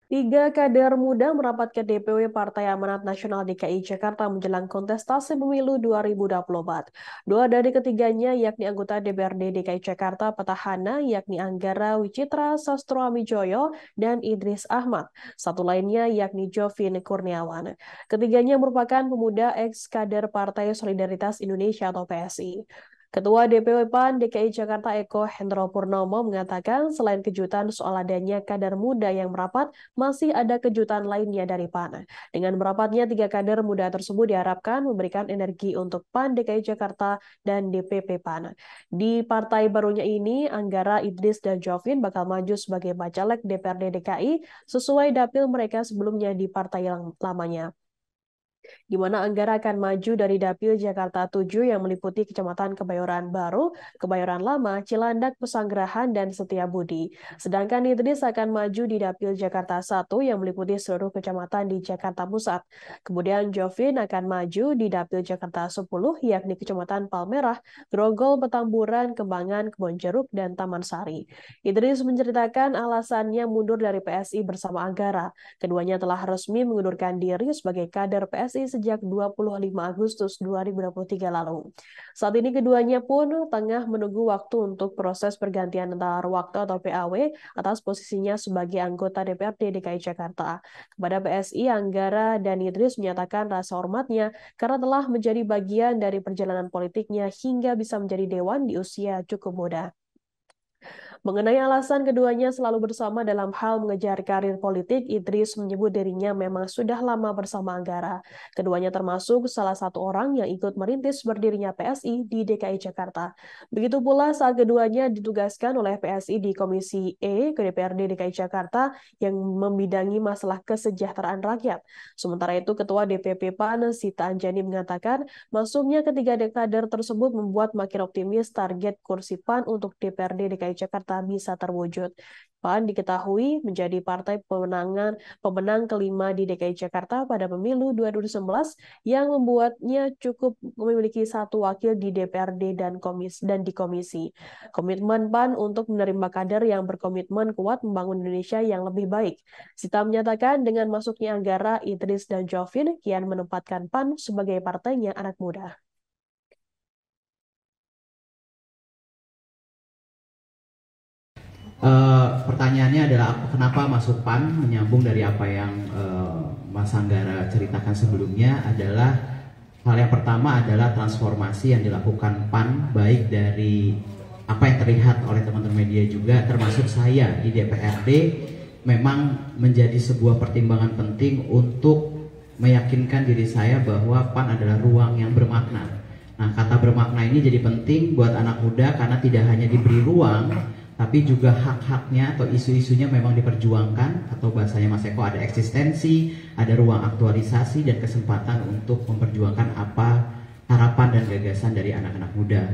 Tiga kader muda merapat ke DPW Partai Amanat Nasional DKI Jakarta menjelang kontestasi pemilu 2024. Dua dari ketiganya yakni anggota DPRD DKI Jakarta petahana yakni Anggara Wicitra Sastroamijoyo dan Idris Ahmad. Satu lainnya yakni Jovin Kurniawan. Ketiganya merupakan pemuda ex-kader Partai Solidaritas Indonesia atau PSI. Ketua DPW PAN DKI Jakarta Eko Hendro Purnomo mengatakan selain kejutan soal adanya kader muda yang merapat, masih ada kejutan lainnya dari PAN. Dengan merapatnya tiga kader muda tersebut diharapkan memberikan energi untuk PAN DKI Jakarta dan DPP PAN. Di partai barunya ini, Anggara, Idris, dan Jovin bakal maju sebagai bacalek DPRD DKI sesuai dapil mereka sebelumnya di partai yang lamanya, di mana Anggara akan maju dari Dapil Jakarta 7 yang meliputi Kecamatan Kebayoran Baru, Kebayoran Lama, Cilandak, Pesanggerahan, dan Setiabudi. Sedangkan Idris akan maju di Dapil Jakarta 1 yang meliputi seluruh kecamatan di Jakarta Pusat. Kemudian Jovin akan maju di Dapil Jakarta 10 yakni Kecamatan Palmerah, Grogol, Petamburan, Kembangan, Kebonjeruk, dan Taman Sari. Idris menceritakan alasannya mundur dari PSI bersama Anggara. Keduanya telah resmi mengundurkan diri sebagai kader PSI sejak 25 Agustus 2023 lalu. Saat ini keduanya pun tengah menunggu waktu untuk proses pergantian antar waktu atau PAW atas posisinya sebagai anggota DPRD DKI Jakarta. Kepada PSI, Anggara dan Idris menyatakan rasa hormatnya karena telah menjadi bagian dari perjalanan politiknya hingga bisa menjadi dewan di usia cukup muda. Mengenai alasan keduanya selalu bersama dalam hal mengejar karir politik, Idris menyebut dirinya memang sudah lama bersama Anggara. Keduanya termasuk salah satu orang yang ikut merintis berdirinya PSI di DKI Jakarta. Begitu pula saat keduanya ditugaskan oleh PSI di Komisi E ke DPRD DKI Jakarta yang membidangi masalah kesejahteraan rakyat. Sementara itu, Ketua DPP PAN Sita Anjani mengatakan masuknya ketiga kader tersebut membuat makin optimis target kursi PAN untuk DPRD DKI Jakarta bisa terwujud. PAN diketahui menjadi partai pemenang kelima di DKI Jakarta pada pemilu 2019 yang membuatnya cukup memiliki satu wakil di DPRD dan di komisi. Komitmen PAN untuk menerima kader yang berkomitmen kuat membangun Indonesia yang lebih baik. Sita menyatakan dengan masuknya Anggara, Idris, dan Jovin kian menempatkan PAN sebagai partainya anak muda. Pertanyaannya adalah kenapa masuk PAN, menyambung dari apa yang Mas Anggara ceritakan sebelumnya adalah hal yang pertama adalah transformasi yang dilakukan PAN baik dari apa yang terlihat oleh teman-teman media juga termasuk saya di DPRD memang menjadi sebuah pertimbangan penting untuk meyakinkan diri saya bahwa PAN adalah ruang yang bermakna. Nah, kata bermakna ini jadi penting buat anak muda karena tidak hanya diberi ruang tapi juga hak-haknya atau isu-isunya memang diperjuangkan, atau bahasanya Mas Eko ada eksistensi, ada ruang aktualisasi dan kesempatan untuk memperjuangkan apa harapan dan gagasan dari anak-anak muda.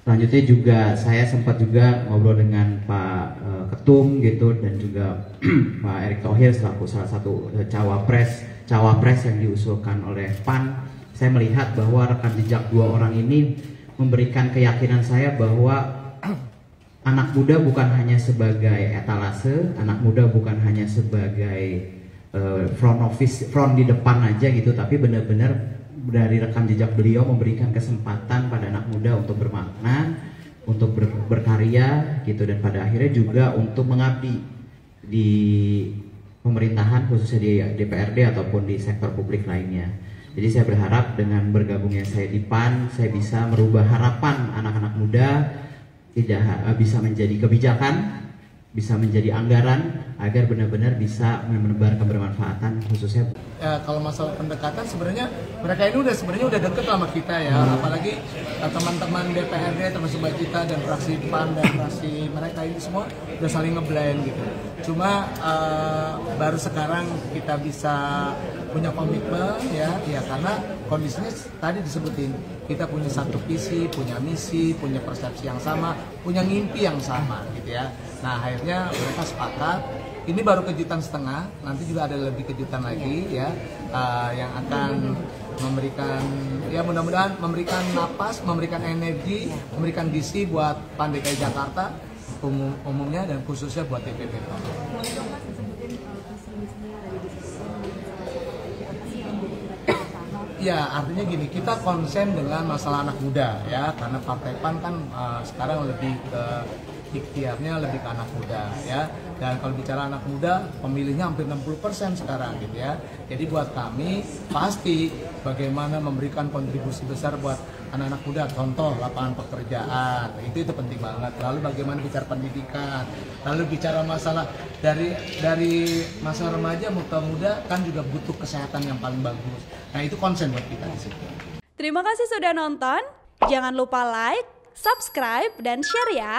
Selanjutnya juga saya sempat juga ngobrol dengan Pak Ketum gitu dan juga Pak Erick Thohir selaku salah satu cawapres yang diusulkan oleh PAN. Saya melihat bahwa rekam jejak dua orang ini memberikan keyakinan saya bahwa anak muda bukan hanya sebagai etalase, anak muda bukan hanya sebagai front di depan aja gitu, tapi benar-benar dari rekam jejak beliau memberikan kesempatan pada anak muda untuk bermakna, untuk berkarya gitu, dan pada akhirnya juga untuk mengabdi di pemerintahan khususnya di DPRD ataupun di sektor publik lainnya. Jadi saya berharap dengan bergabungnya saya di PAN, saya bisa merubah harapan anak-anak muda, tidak bisa menjadi kebijakan, bisa menjadi anggaran agar benar-benar bisa menebar kebermanfaatan khususnya. Ya, kalau masalah pendekatan sebenarnya mereka ini sebenarnya udah deket sama kita ya, apalagi teman-teman DPRD termasuk Mbak Cita dan fraksi PAN dan fraksi mereka ini semua udah saling ngeblend gitu. Cuma baru sekarang kita bisa punya komitmen ya karena kondisinya tadi disebutin, kita punya satu visi, punya misi, punya persepsi yang sama, punya mimpi yang sama gitu ya. Nah akhirnya mereka sepakat. Ini baru kejutan setengah, nanti juga ada lebih kejutan lagi ya yang akan memberikan, ya mudah-mudahan memberikan napas, memberikan energi, memberikan visi buat PAN DKI Jakarta umumnya dan khususnya buat DPP. Ya, artinya gini, kita konsen dengan masalah anak muda ya, karena Partai PAN kan sekarang lebih ke ikhtiarnya lebih ke anak muda ya. Dan kalau bicara anak muda, pemilihnya hampir 60% sekarang gitu ya. Jadi buat kami pasti bagaimana memberikan kontribusi besar buat anak-anak muda, contoh lapangan pekerjaan, itu penting banget. Lalu bagaimana bicara pendidikan, lalu bicara masalah dari masa remaja muda kan juga butuh kesehatan yang paling bagus. Nah itu konsen buat kita di situ. Terima kasih sudah nonton. Jangan lupa like, subscribe, dan share ya.